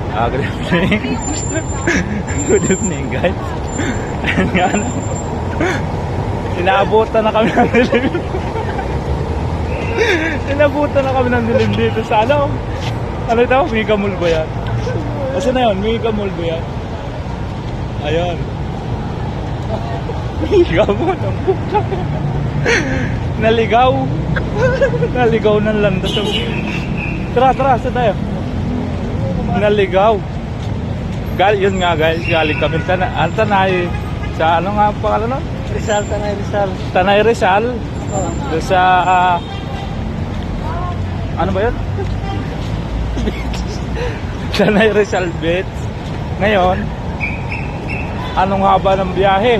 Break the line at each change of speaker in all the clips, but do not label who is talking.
Good evening. Good evening, guys. Ayan nga, ano. Inaabutan na kami ng dilim. Inaabutan na kami ng dilim dito sa ano. Ano ito? Mega Mall ba yan? Kasi na yun, Mega Mall ba yan? Ayun. Mega Mall ang puta. Naligaw. Naligaw ng landas. Tara, saan tayo? Naligaw. Yun nga guys, galing kami Tanay. Sa ano nga pangalan nun?
Rizal, Tanay Rizal.
Tanay Rizal.
Oh.
Sa ano ba yun? Tanay Rizal Beach. Ngayon, anong haba ng biyahe?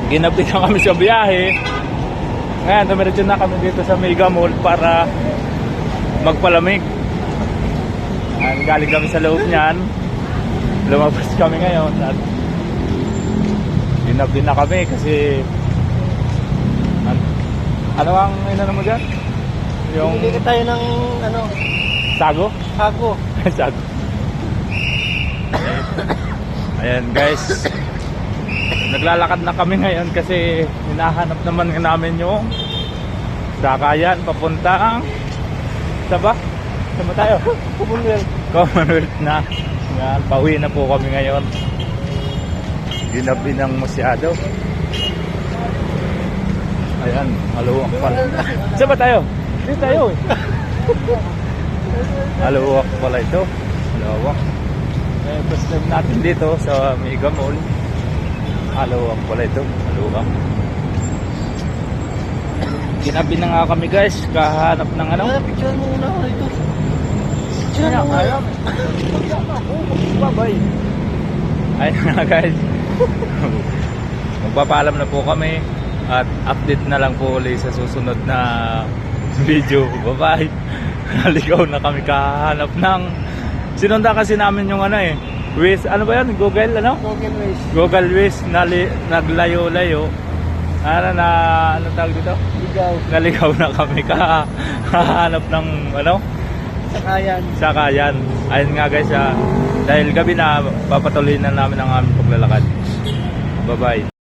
Ginabi na kami sa biyahe. Ngayon, dumiretso na kami dito sa Mega Mall para magpalamig. Galing kami sa loob niyan. Lumabas kami ngayon at ginabi na kami kasi ano ang inano mo dyan? Yung
Bili ka tayo ng ano?
sago?
Sago.
Sago. Ayan guys, naglalakad na kami ngayon kasi hinahanap naman namin yung sakayan papuntang saba? Saba tayo? Commonwealth na. Yan, pauwi na po kami ngayon. Ginabi ng masyado. Ayan, maluwak pala. Saba tayo? Dito tayo eh. Maluwak pala ito. Maluwak. First time natin dito sa Mega Mall. Maluwak pala ito. Maluwak. Ginabi na nga kami guys. Kahanap ng ano.
Picture mo muna ako dito.
Picture mo muna. Bye-bye. Ayun nga guys. Magpapaalam na po kami. At update na lang po ulit sa susunod na video. Bye-bye. Naligaw na kami kahanap ng sinundan kasi namin yung ano eh. Waze, ano ba yan? Google, ano?
Google Waze.
Google Waze, naglayo-layo. Ano tawag dito?
Ligaw.
Naligaw na kami kahanap ng ano?
Sakayan.
Sakayan. Ayun nga guys, dahil gabi na, papatuloy na namin ang aming paglalakad. Bye-bye.